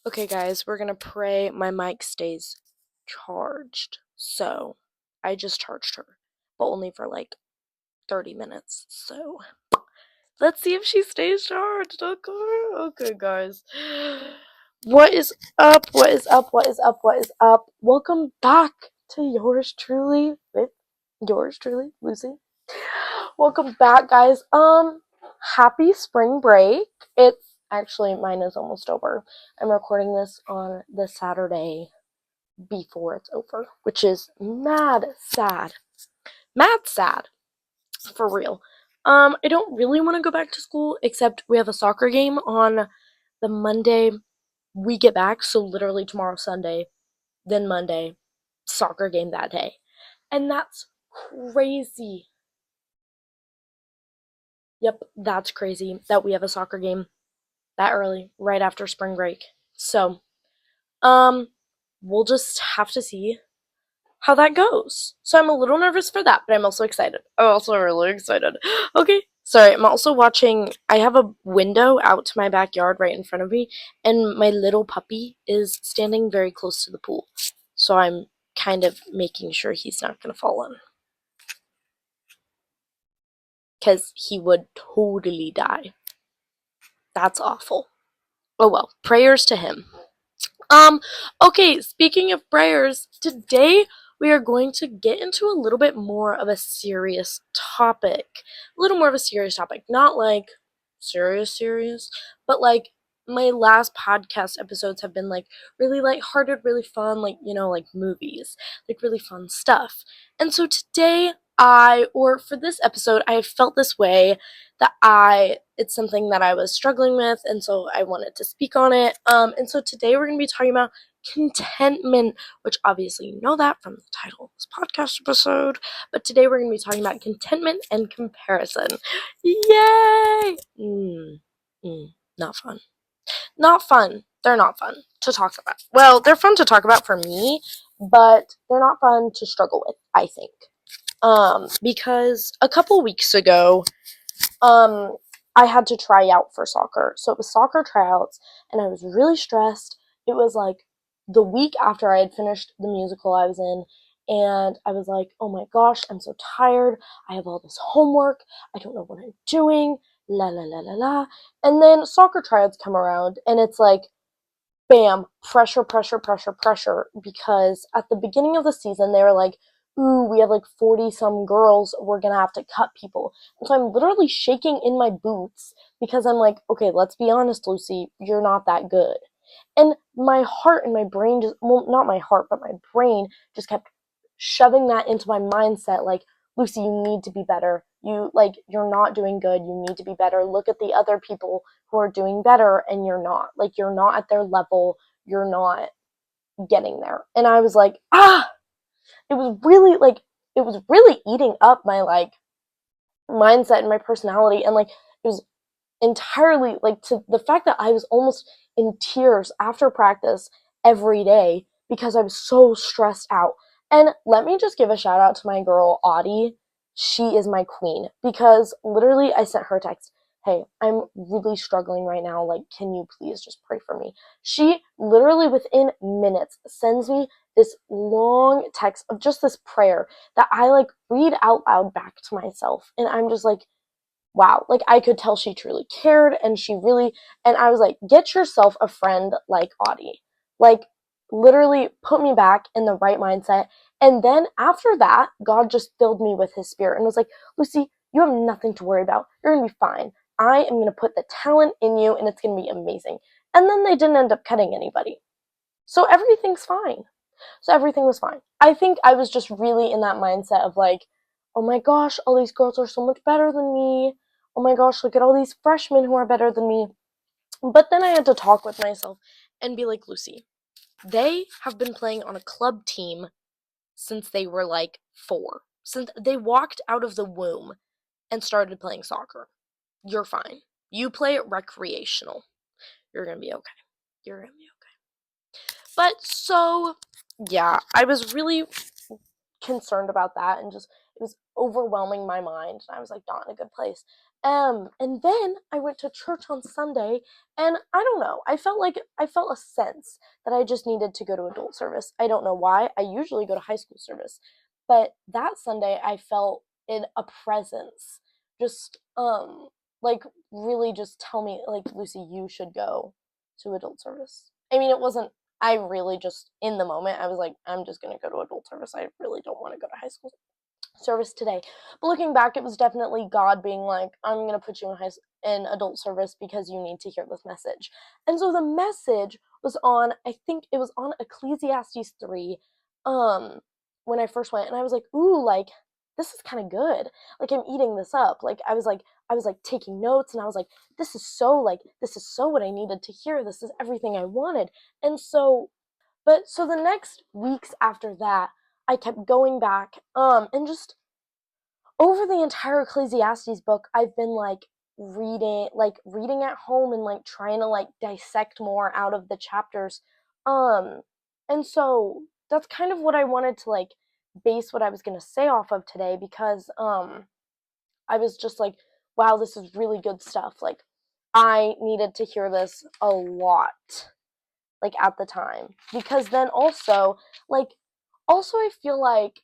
Okay, guys, we're gonna pray my mic stays charged. So, I just charged her, but only for like 30 minutes. So, let's see if she stays charged. Okay, guys. What is up? What is up? What is up? What is up? Welcome back to yours truly with yours truly, Lucy. Welcome back, guys. Happy spring break. It's actually mine is almost over. I'm recording this on the Saturday before it's over, which is mad sad. Mad sad. For real. I don't really want to go back to school, except we have a soccer game on the Monday we get back, so literally tomorrow Sunday, then Monday, soccer game that day. And that's crazy. Yep, that's crazy that we have a soccer game that early, right after spring break. So, um, we'll just have to see how that goes. So I'm a little nervous for that, but I'm also excited. I'm also really excited. Okay, sorry, I'm also watching. I have a window out to my backyard right in front of me, and my little puppy is standing very close to the pool. So I'm kind of making sure he's not going to fall in. Because he would totally die. That's awful. Oh well, prayers to him. Um, okay, speaking of prayers, today we are going to get into a little bit more of a serious topic. A little more of a serious topic. Not like serious, but like my last podcast episodes have been like really lighthearted, really fun, like, like movies, like really fun stuff. And so today or for this episode, I have felt this way it's something that I was struggling with, and so I wanted to speak on it. And so today we're going to be talking about contentment, which obviously you know that from the title of this podcast episode. But today we're going to be talking about contentment and comparison. Yay! Not fun. Not fun. They're not fun to talk about. Well, they're fun to talk about for me, but they're not fun to struggle with, I think. Because a couple weeks ago, um, I had to try out for soccer. So it was soccer tryouts, and I was really stressed. It was like the week after I had finished the musical I was in, and I was like, oh my gosh, I'm so tired. I have all this homework. I don't know what I'm doing. La la la la la. And then soccer tryouts come around, and it's like, bam, pressure, pressure, pressure, pressure. Because at the beginning of the season, they were like, ooh, we have like 40 some girls, we're gonna have to cut people. And so I'm literally shaking in my boots because I'm like, okay, let's be honest, Lucy, you're not that good. And my heart and my brain just, well, not my heart, but my brain just kept shoving that into my mindset like, Lucy, you need to be better. You're not doing good. You need to be better. Look at the other people who are doing better and you're not. Like, you're not at their level. You're not getting there. And I was like, it was really it was really eating up my like mindset and my personality, and like it was entirely like to the fact that I was almost in tears after practice every day because I was so stressed out. And let me just give a shout out to my girl Audie. She is my queen because literally I sent her a text, hey, I'm really struggling right now, like, can you please just pray for me? She literally within minutes sends me this long text of just this prayer that I like read out loud back to myself, and I'm just like, wow, like I could tell she truly cared, and and I was like, get yourself a friend like Audie. Like, literally put me back in the right mindset. And then after that, God just filled me with his spirit and was like, Lucy, you have nothing to worry about. You're going to be fine. I am going to put the talent in you and it's going to be amazing. And then they didn't end up cutting anybody. So everything's fine. So everything was fine. I think I was just really in that mindset of like, oh my gosh, all these girls are so much better than me. Oh my gosh, look at all these freshmen who are better than me. But then I had to talk with myself and be like, Lucy, they have been playing on a club team since they were like 4. Since they walked out of the womb and started playing soccer. You're fine. You play it recreational. You're going to be okay. You're going to be okay. But so, yeah, I was really concerned about that, and just it was overwhelming my mind, and I was like not in a good place. And then I went to church on Sunday, and I don't know. I felt a sense that I just needed to go to adult service. I don't know why. I usually go to high school service, but that Sunday I felt in a presence, just like really just tell me like Lucy, you should go to adult service. I mean, it wasn't. I really just in the moment I was like, I'm just gonna go to adult service. I really don't want to go to high school service today. But looking back, it was definitely God being like, I'm going to put you in adult service because you need to hear this message. And so the message was on, I think it was on Ecclesiastes 3 when I first went, and I was like, ooh, like this is kind of good. Like I'm eating this up. Like I was like taking notes, and I was like, this is so what I needed to hear. This is everything I wanted. And so but so the next weeks after that, I kept going back, and just over the entire Ecclesiastes book, I've been reading at home and like trying to like dissect more out of the chapters. Um, and so that's kind of what I wanted to like base what I was gonna say off of today because I was just like, wow, this is really good stuff. Like I needed to hear this a lot like at the time because then also I feel like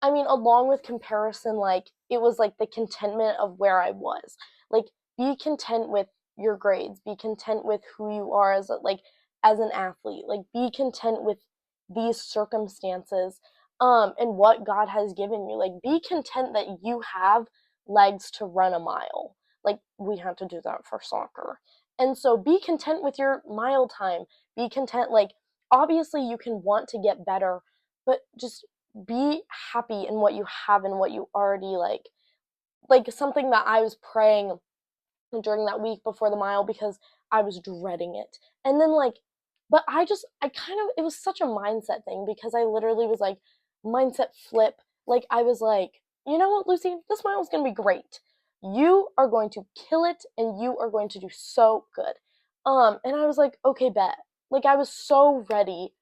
I mean along with comparison like it was like the contentment of where I was like be content with your grades, be content with who you are as an athlete, like be content with these circumstances and what God has given you, like be content that you have legs to run a mile, like we had to do that for soccer. And so be content with your mile time, be content, like obviously you can want to get better, but just be happy in what you have and what you already like something that I was praying during that week before the mile because I was dreading it. And then but I kind of it was such a mindset thing because I literally was like mindset flip. Like I was like, "You know what, Lucy? This mile is going to be great. You are going to kill it and you are going to do so good." And I was like, "Okay, bet." Like I was so ready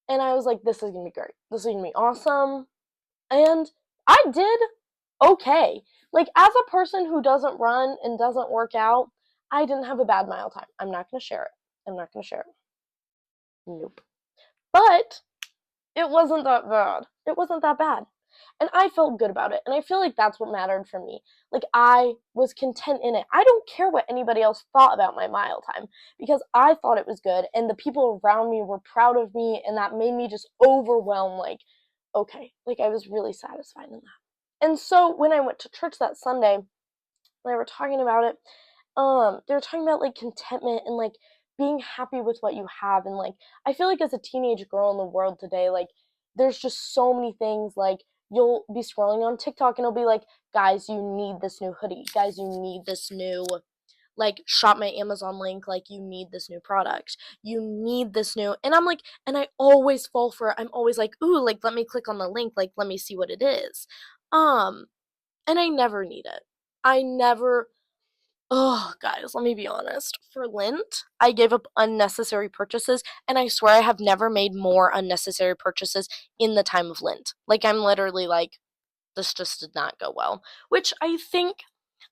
and I was like, "This is going to be great. This is going to be awesome." And I did okay. Like as a person who doesn't run and doesn't work out, I didn't have a bad mile time. I'm not going to share it. I'm not going to share it. Nope. But it wasn't that bad. It wasn't that bad. And I felt good about it. And I feel like that's what mattered for me. Like I was content in it. I don't care what anybody else thought about my mile time because I thought it was good and the people around me were proud of me and that made me just overwhelmed like okay, like I was really satisfied in that. And so when I went to church that Sunday, they were talking about it, they were talking about like contentment and like being happy with what you have and like I feel like as a teenage girl in the world today, like there's just so many things like you'll be scrolling on TikTok and it'll be like, guys, you need this new hoodie. Guys, you need this new like shop my Amazon link, like you need this new product. You need this new and I'm like and I always fall for it. I'm always like, ooh, like let me click on the link, like let me see what it is. Um and I never need it. I never Oh, guys, let me be honest. For Lent, I gave up unnecessary purchases, and I swear I have never made more unnecessary purchases in the time of Lent. Like, I'm literally like, this just did not go well. Which I think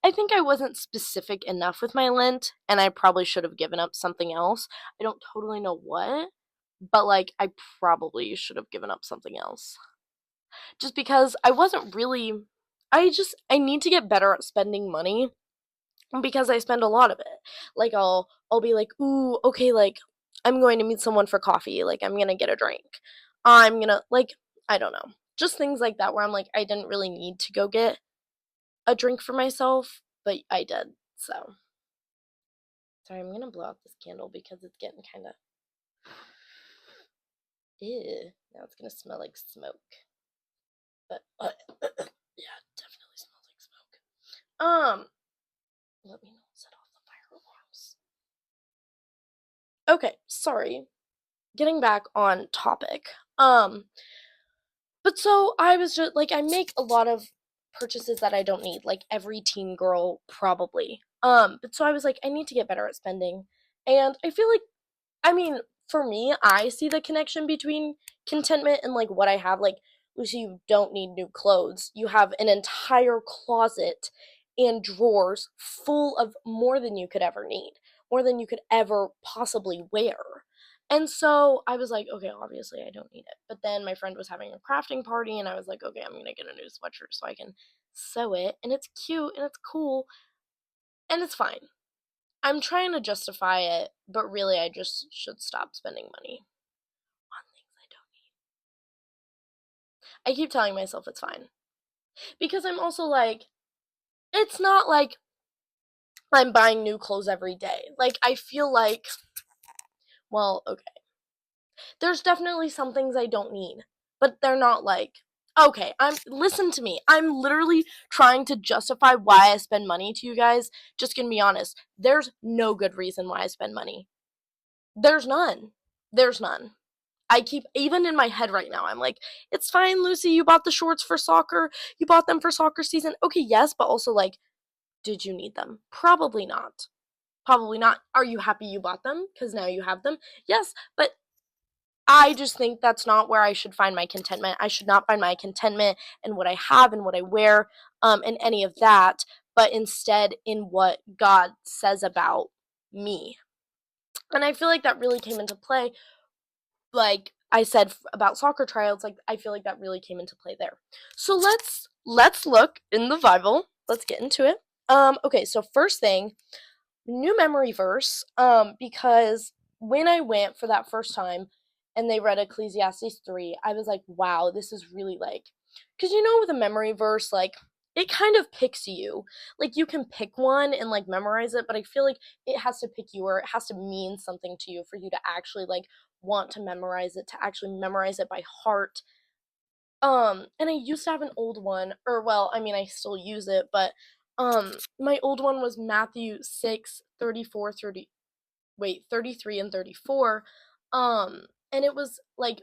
I wasn't specific enough with my Lent, and I probably should have given up something else. I don't totally know what, but like, I probably should have given up something else. Just because I wasn't really. I need to get better at spending money because I spend a lot of it. Like I'll be like, "Ooh, okay, like I'm going to meet someone for coffee, like I'm going to get a drink. I'm going to like I don't know. Just things like that where I'm like I didn't really need to go get a drink for myself, but I did." So, sorry, I'm going to blow out this candle because it's getting kind of ew. Now it's going to smell like smoke. But yeah, it definitely smells like smoke. Let me not set off the fire alarms. Okay, sorry. Getting back on topic. But so I was just like I make a lot of purchases that I don't need, like every teen girl probably. But so I was like I need to get better at spending. And I feel like I mean, for me, I see the connection between contentment and like what I have. Like, Lucy, you don't need new clothes. You have an entire closet and drawers full of more than you could ever need, more than you could ever possibly wear. And so I was like, okay, obviously I don't need it. But then my friend was having a crafting party, and I was like, okay, I'm gonna get a new sweatshirt so I can sew it. And it's cute and it's cool and it's fine. I'm trying to justify it, but really I just should stop spending money on things I don't need. I keep telling myself it's fine. Because I'm also like, it's not like I'm buying new clothes every day. Like, I feel like, well, okay. There's definitely some things I don't need, but they're not like, okay, listen to me. I'm literally trying to justify why I spend money to you guys. Just gonna be honest. There's no good reason why I spend money. There's none. There's none. I keep, even in my head right now, I'm like, it's fine, Lucy, you bought the shorts for soccer. You bought them for soccer season. Okay, yes, but also like, did you need them? Probably not. Probably not. Are you happy you bought them? Because now you have them? Yes, but I just think that's not where I should find my contentment. I should not find my contentment in what I have and what I wear, and any of that, but instead in what God says about me. And I feel like that really came into play, like I said about soccer tryouts. Like, I feel like that really came into play there. So let's look in the Bible. Let's get into it. Okay, so first thing, new memory verse, because when I went for that first time and they read Ecclesiastes 3, I was like, wow, this is really like, because with a memory verse, like, it kind of picks you. Like, you can pick one and like memorize it, but I feel like it has to pick you, or it has to mean something to you for you to actually like want to memorize it, to actually memorize it by heart. And I used to have an old one, or well, I mean, I still use it, but my old one was Matthew 6, 34, 33 and 34. And it was like,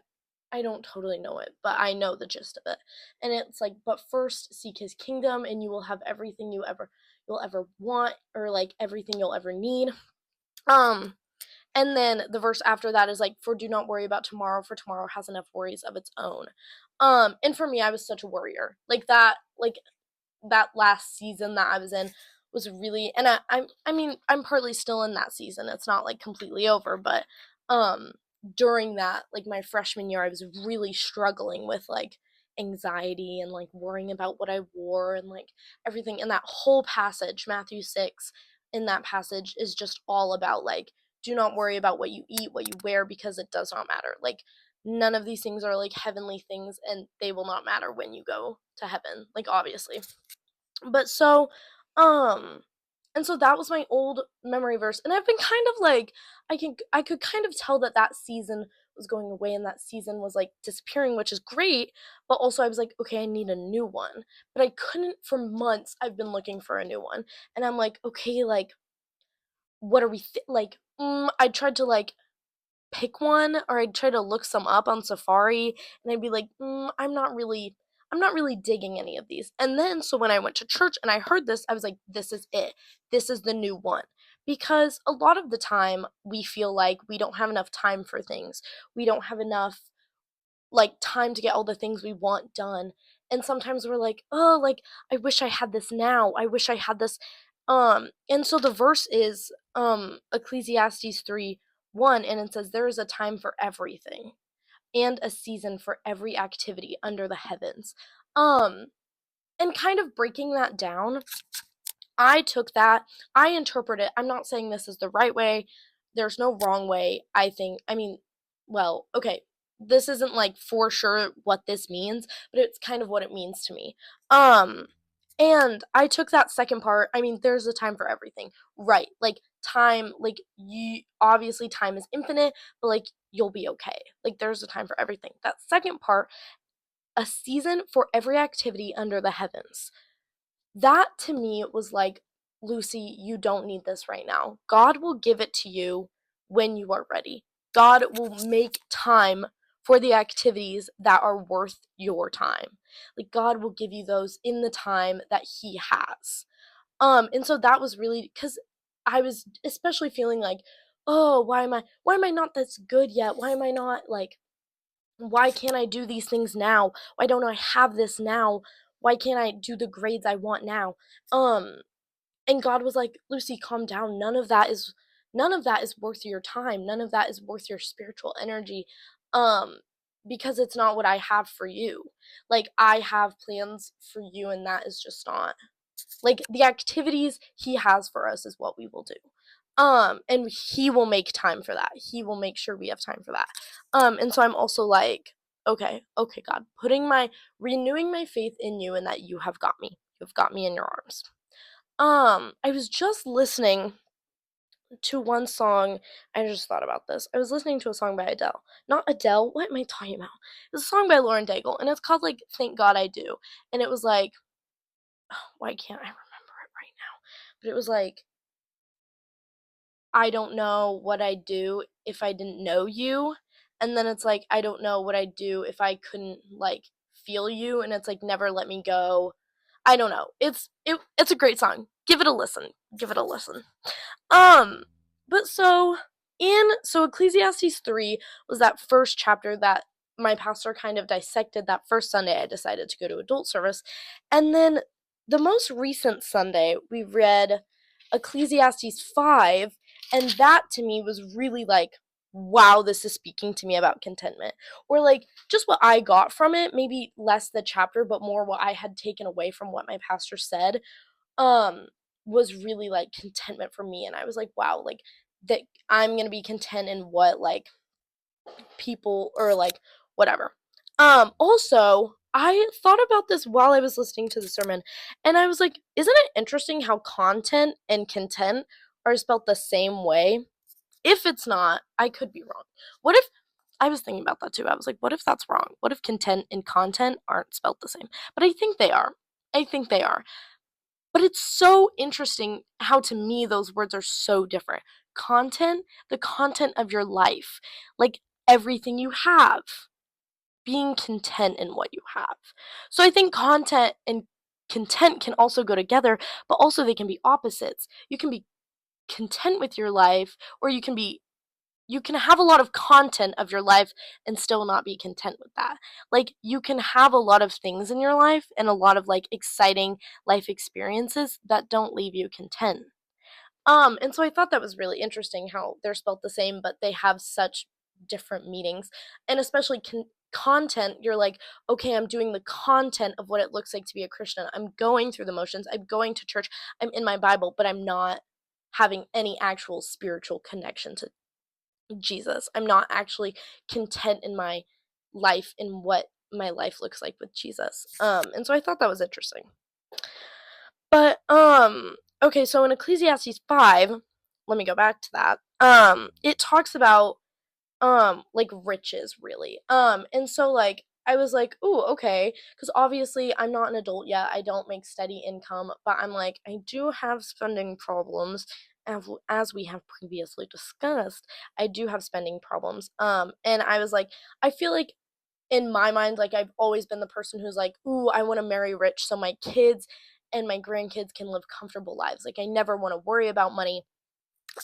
I don't totally know it, but I know the gist of it. And it's like, but first seek his kingdom and you will have everything you'll ever want, or like everything you'll ever need. Um and then the verse after that is like, for do not worry about tomorrow, for tomorrow has enough worries of its own. And for me, I was such a worrier. Like that last season that I was in was really, and I mean, I'm partly still in that season. It's not like completely over, but um during that, like my freshman year, I was really struggling with like anxiety and like worrying about what I wore and like everything. And that whole passage, Matthew 6, in that passage is just all about like, do not worry about what you eat, what you wear, because it does not matter. Like, none of these things are like heavenly things, and they will not matter when you go to heaven, like, obviously. But so, um, and so that was my old memory verse, and I've been kind of like, I could kind of tell that that season was going away and that season was like disappearing, which is great. But also I was like, okay, I need a new one. But I couldn't, for months I've been looking for a new one, and I'm like, okay, like, what are we like? I tried to like pick one, or I'd try to look some up on Safari, and I'd be like, I'm not really digging any of these. And then so when I went to church and I heard this, I was like, this is it. This is the new one. Because a lot of the time we feel like we don't have enough time for things. We don't have enough like time to get all the things we want done. And sometimes we're like, oh, like, I wish I had this now. I wish I had this. And so the verse is Ecclesiastes 3:1, and it says, there is a time for everything and a season for every activity under the heavens. Um and kind of breaking that down, I took that, I interpret it. I'm not saying this is the right way. There's no wrong way. I mean, well, okay, this isn't like for sure what this means, but it's kind of what it means to me. Um, and I took that second part. I mean, there's a time for everything, right? Like, time, like, you obviously time is infinite, but like, you'll be okay. Like, there's a time for everything. That second part, a season for every activity under the heavens. That to me was like, Lucy, you don't need this right now. God will give it to you when you are ready. God will make time for the activities that are worth your time. Like, God will give you those in the time that he has. And so that was really, cuz I was especially feeling like, oh, why am I not this good yet? Why am I not like, why can't I do these things now? Why don't I have this now? Why can't I do the grades I want now? And God was like, Lucy, calm down. None of that is worth your time. None of that is worth your spiritual energy. Um, because it's not what I have for you. Like, I have plans for you, and that is just not, like, the activities he has for us is what we will do. And he will make time for that. He will make sure we have time for that. And so I'm also like, okay, God, renewing my faith in you and that you have got me. You've got me in your arms. I was just listening to one song. I just thought about this. I was listening to a song by Adele. Not Adele, what am I talking about? It's a song by Lauren Daigle, and it's called, like, Thank God I Do. And it was like, why can't I remember it right now? But it was like, I don't know what I'd do if I didn't know you. And then it's like, I don't know what I'd do if I couldn't, like, feel you. And it's like, never let me go. I don't know. It's a great song. Give it a listen. Give it a listen. Um, but so Ecclesiastes 3 was that first chapter that my pastor kind of dissected that first Sunday I decided to go to adult service. And then the most recent Sunday, we read Ecclesiastes 5, and that to me was really like, wow, this is speaking to me about contentment. Or like just what I got from it, maybe less the chapter, but more what I had taken away from what my pastor said. Um, was really like contentment for me, and I was like, wow, like that I'm gonna be content in what like people or like whatever. Also, I thought about this while I was listening to the sermon, and I was like, isn't it interesting how content and content are spelled the same way? If it's not, I could be wrong. What if I was thinking about that too? I was like, what if that's wrong? What if content and content aren't spelled the same? But I think they are. I think they are. But it's so interesting how to me those words are so different. Content, the content of your life, like everything you have, being content in what you have. So I think content and content can also go together, but also they can be opposites. You can be content with your life, or you can have a lot of content of your life and still not be content with that. Like, you can have a lot of things in your life and a lot of like exciting life experiences that don't leave you content. And so I thought that was really interesting how they're spelled the same, but they have such different meanings. And especially content, you're like, okay, I'm doing the content of what it looks like to be a Christian. I'm going through the motions. I'm going to church. I'm in my Bible, but I'm not having any actual spiritual connection to Jesus. I'm not actually content in my life in what my life looks like with Jesus. And so I thought that was interesting. But okay, so in Ecclesiastes 5, let me go back to that. It talks about like riches really. And so like I was like, "Ooh, okay," cuz obviously I'm not an adult yet. I don't make steady income, but I'm like I do have spending problems. As we have previously discussed, I do have spending problems. And I was like, I feel like in my mind, like I've always been the person who's like, ooh, I want to marry rich so my kids and my grandkids can live comfortable lives. Like I never want to worry about money.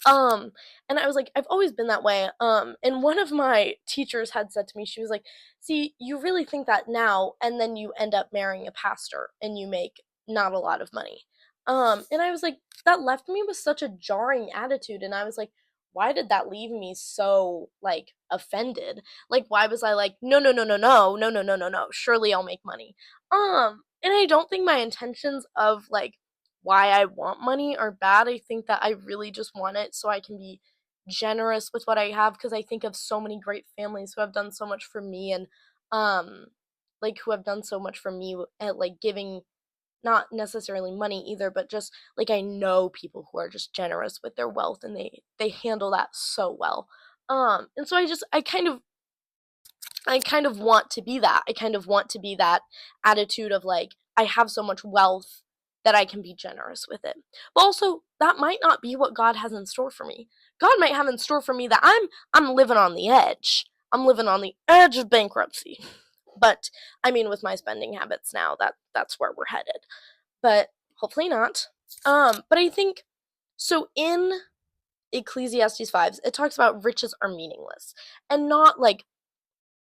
Um, and I was like, I've always been that way. And one of my teachers had said to me, she was like, see, you really think that now, and then you end up marrying a pastor and you make not a lot of money. And I was like, that left me with such a jarring attitude. And I was like, why did that leave me so like offended? Like, why was I like, no, no, no, no, no, no, no, no, no, no, surely I'll make money. And I don't think my intentions of like why I want money are bad. I think that I really just want it so I can be generous with what I have, because I think of so many great families who have done so much for me, and um like who have done so much for me at like giving not necessarily money either, but just like I know people who are just generous with their wealth, and they handle that so well. And so I kind of want to be that. I kind of want to be that attitude of like, I have so much wealth that I can be generous with it. But also, that might not be what God has in store for me. God might have in store for me that I'm living on the edge. I'm living on the edge of bankruptcy. But I mean, with my spending habits now, that's where we're headed. But hopefully not. But I think so in Ecclesiastes 5, it talks about riches are meaningless. And not like,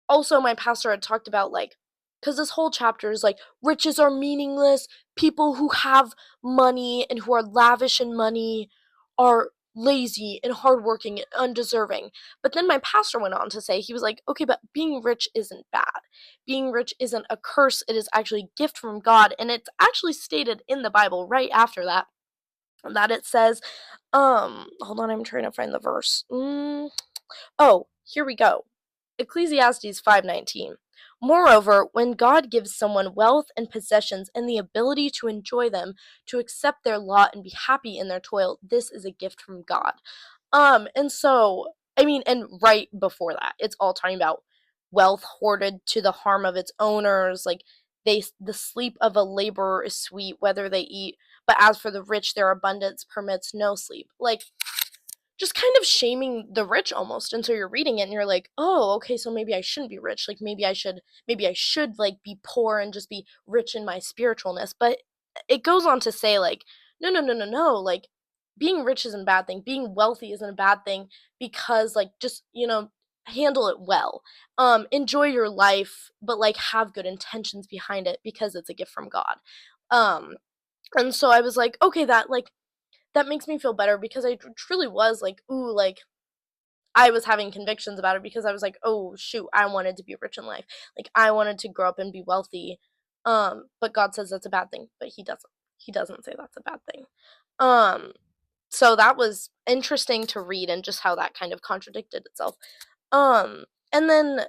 also my pastor had talked about like because this whole chapter is like, riches are meaningless. People who have money and who are lavish in money are lazy and hardworking and undeserving. But then my pastor went on to say, he was like, okay, but being rich isn't bad. Being rich isn't a curse. It is actually a gift from God. And it's actually stated in the Bible right after that, that it says, hold on, I'm trying to find the verse. Oh, here we go. Ecclesiastes 5:19. Moreover, when God gives someone wealth and possessions and the ability to enjoy them, to accept their lot and be happy in their toil, this is a gift from God. And so, I mean, and right before that, it's all talking about wealth hoarded to the harm of its owners, like the sleep of a laborer is sweet whether they eat, but as for the rich their abundance permits no sleep. Like, just kind of shaming the rich almost. And so you're reading it and you're like, oh, okay, so maybe I shouldn't be rich. Like maybe I should like be poor and just be rich in my spiritualness. But it goes on to say like, no, no, no, no, no. Like, being rich isn't a bad thing. Being wealthy isn't a bad thing, because like, just, handle it well. Enjoy your life, but like have good intentions behind it, because it's a gift from God. Um and so I was like, okay, that makes me feel better, because I truly was like, ooh, like, I was having convictions about it, because I was like, oh shoot, I wanted to be rich in life. Like, I wanted to grow up and be wealthy. But God says that's a bad thing, but he doesn't. He doesn't say that's a bad thing. Um, so that was interesting to read, and just how that kind of contradicted itself. And then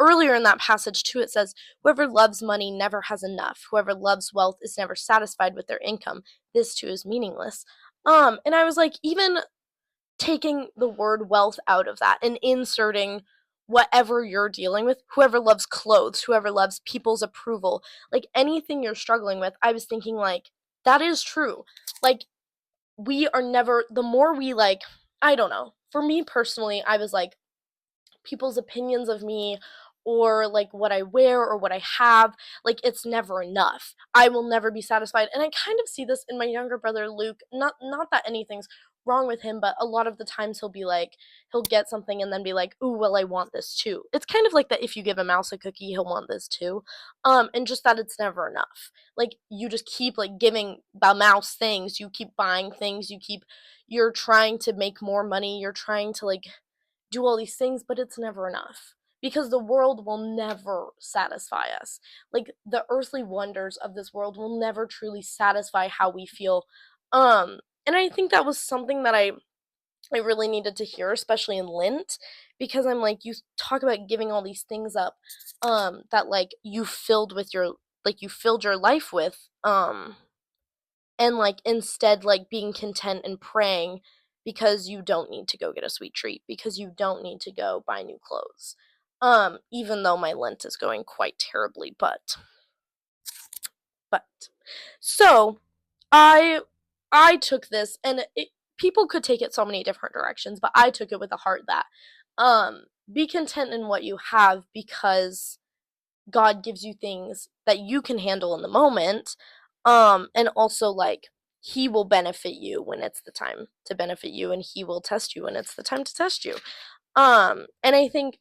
earlier in that passage too, it says, whoever loves money never has enough. Whoever loves wealth is never satisfied with their income. This too is meaningless. And I was like, even taking the word wealth out of that and inserting whatever you're dealing with, whoever loves clothes, whoever loves people's approval, like anything you're struggling with, I was thinking like, that is true. Like, we are never, the more we like, I don't know. For me personally, I was like, people's opinions of me, or like what I wear or what I have, like, it's never enough. I will never be satisfied. And I kind of see this in my younger brother Luke. Not that anything's wrong with him, but a lot of the times he'll get something and then be like, "Ooh, well, I want this too." It's kind of like that, if you give a mouse a cookie, he'll want this too. And just that it's never enough. Like, you just keep like giving the mouse things, you keep buying things, you're trying to make more money, you're trying to like do all these things, but it's never enough, because the world will never satisfy us. Like, the earthly wonders of this world will never truly satisfy how we feel. And I think that was something that I really needed to hear, especially in Lent, because I'm like, you talk about giving all these things up, that like you filled your life with, and like instead like being content and praying, because you don't need to go get a sweet treat, because you don't need to go buy new clothes. Even though my Lent is going quite terribly, but so I I took this, and people could take it so many different directions, but I took it with a heart that, be content in what you have, because God gives you things that you can handle in the moment. And also like, he will benefit you when it's the time to benefit you, and he will test you when it's the time to test you. And I think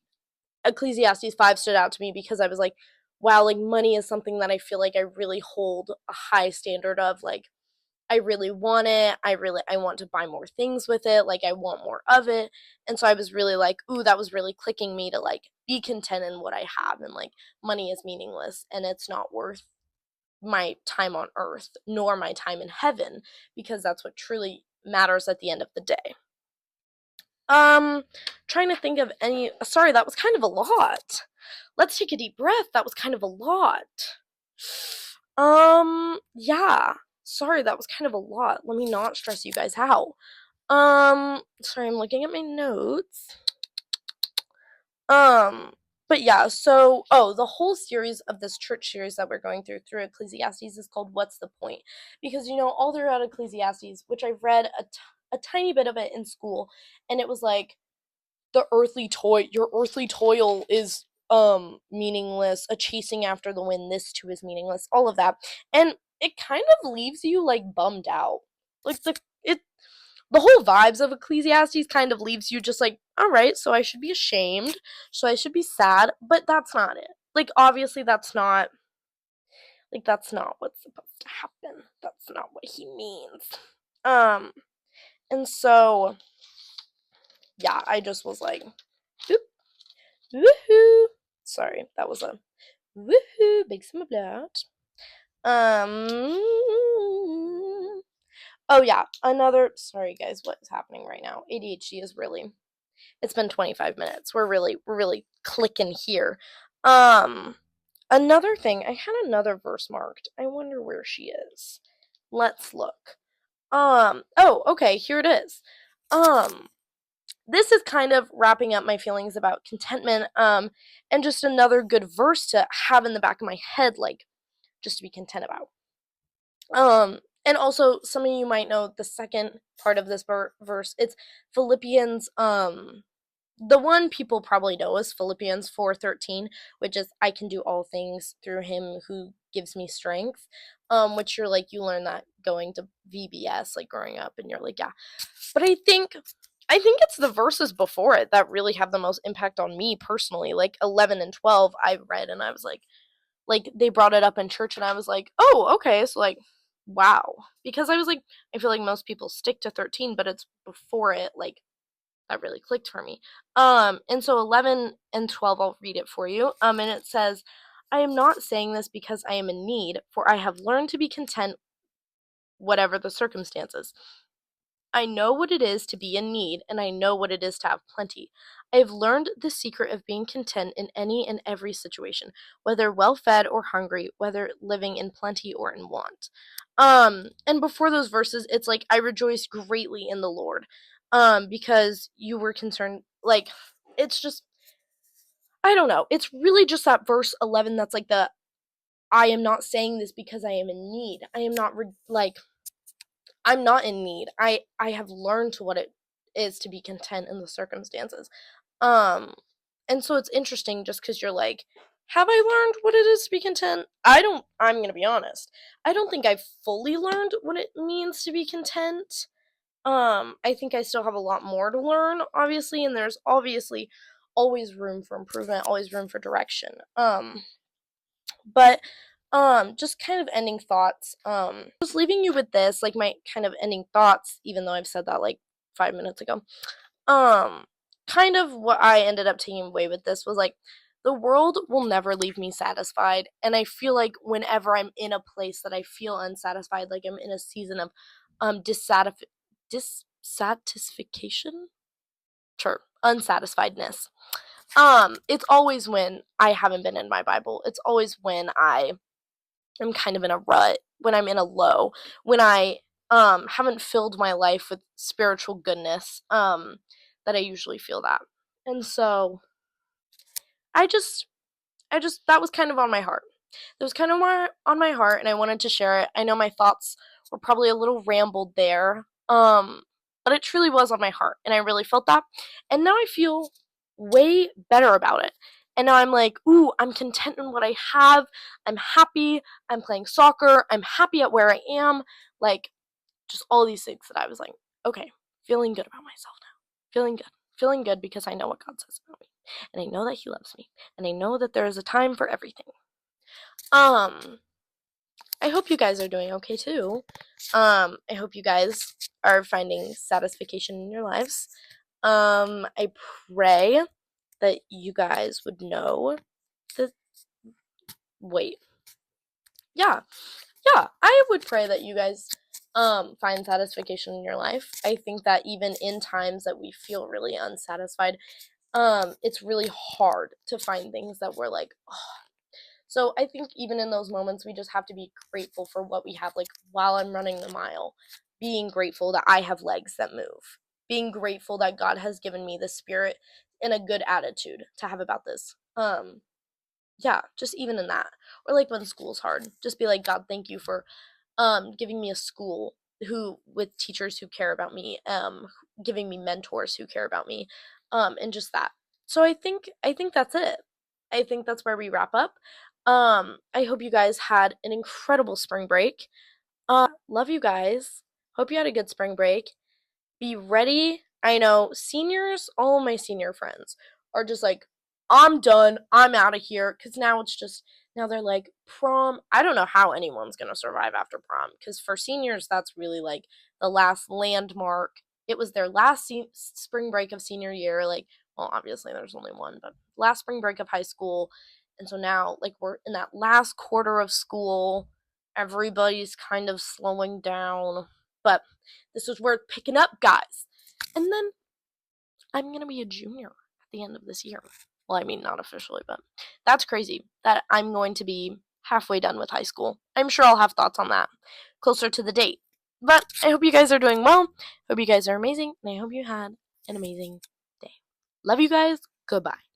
Ecclesiastes 5 stood out to me, because I was like, wow, like, money is something that I feel like I really hold a high standard of. Like, I really want it. I want to buy more things with it. Like, I want more of it. And so I was really like, ooh, that was really clicking me to like be content in what I have, and like, money is meaningless and it's not worth my time on earth nor my time in heaven, because that's what truly matters at the end of the day. Um Trying to think of any, sorry, that was kind of a lot. Let's take a deep breath. That was kind of a lot. Yeah. Sorry, that was kind of a lot. Let me not stress you guys out. Sorry, I'm looking at my notes. Um, but yeah, so, the whole series of this church series that we're going through Ecclesiastes, is called What's the Point? Because, all throughout Ecclesiastes, which I've read a tiny bit of it in school, and it was like, your earthly toil is meaningless, a chasing after the wind, this too is meaningless, all of that. And it kind of leaves you like bummed out. Like, the whole vibes of Ecclesiastes kind of leaves you just like, all right, so I should be ashamed, so I should be sad, but that's not it. like obviously that's not what's supposed to happen. That's not what he means. Um and so yeah, I just was like, whoop, woohoo. Sorry, that was a woohoo, big summer blot. Um Oh yeah, sorry guys, what is happening right now? ADHD is really, it's been 25 minutes. We're really clicking here. Um Another thing, I had another verse marked. I wonder where she is. Let's look. Oh, okay, here it is. Um this is kind of wrapping up my feelings about contentment, and just another good verse to have in the back of my head, like just to be content about. And also some of you might know the second part of this verse. It's Philippians, the one people probably know is Philippians 4:13, which is I can do all things through him who gives me strength. Which you're like, you learn that going to VBS, like growing up, and you're like, yeah. But I think it's the verses before it that really have the most impact on me personally. Like 11 and 12 I read and I was like they brought it up in church and I was like, "Oh, okay." So like, wow. Because I was like, I feel like most people stick to 13, but it's before it, like that really clicked for me. And so 11 and 12, I'll read it for you. And it says, I am not saying this because I am in need, for I have learned to be content whatever the circumstances. I know what it is to be in need, and I know what it is to have plenty. I have learned the secret of being content in any and every situation, whether well fed or hungry, whether living in plenty or in want. And before those verses, it's like, I rejoice greatly in the Lord, because you were concerned, like, it's just, I don't know. It's really just that verse 11 that's like I am not saying this because I am in need. I am not, like, I'm not in need. I have learned to what it is to be content in the circumstances. Um and so it's interesting just cuz you're like, have I learned what it is to be content? I'm going to be honest. I don't think I've fully learned what it means to be content. I think I still have a lot more to learn, obviously, and there's obviously always room for improvement, always room for direction. But just kind of ending thoughts. Just leaving you with this, like my kind of ending thoughts, even though I've said that like 5 minutes ago. Um Kind of what I ended up taking away with this was like, the world will never leave me satisfied, and I feel like whenever I'm in a place that I feel unsatisfied, like I'm in a season of dissatisfaction, sure, unsatisfiedness. It's always when I haven't been in my Bible. It's always when I'm kind of in a rut, when I'm in a low, when I haven't filled my life with spiritual goodness, that I usually feel that. And so I just that was kind of on my heart. It was kind of more on my heart and I wanted to share it. I know my thoughts were probably a little rambled there. But it truly was on my heart and I really felt that. And now I feel way better about it. And now I'm like, ooh, I'm content in what I have. I'm happy. I'm playing soccer. I'm happy at where I am. Like, just all these things that I was like, okay, feeling good about myself now. Feeling good. Feeling good because I know what God says about me. And I know that He loves me. And I know that there is a time for everything. Um, I hope you guys are doing okay too. I hope you guys are finding satisfaction in your lives. I pray that you guys would know that. Wait. Yeah. Yeah. I would pray that you guys find satisfaction in your life. I think that even in times that we feel really unsatisfied, it's really hard to find things that we're like, oh. So I think even in those moments, we just have to be grateful for what we have. Like while I'm running the mile, being grateful that I have legs that move, being grateful that God has given me the spirit and a good attitude to have about this. Yeah, just even in that. Or like when school's hard, just be like, God, thank you for giving me a school who with teachers who care about me, giving me mentors who care about me, and just that. So I think that's it. I think that's where we wrap up. I hope you guys had an incredible spring break. Love you guys. Hope you had a good spring break. Be ready. I know seniors, all of my senior friends are just like, I'm done. I'm out of here. Because now it's just, now they're like, prom. I don't know how anyone's going to survive after prom. Because for seniors, that's really like the last landmark. It was their last spring break of senior year. Like, well, obviously there's only one, but last spring break of high school. And so now, like, we're in that last quarter of school. Everybody's kind of slowing down. But this was worth picking up, guys. And then I'm going to be a junior at the end of this year. Well, I mean, not officially, but that's crazy that I'm going to be halfway done with high school. I'm sure I'll have thoughts on that closer to the date. But I hope you guys are doing well. Hope you guys are amazing. And I hope you had an amazing day. Love you guys. Goodbye.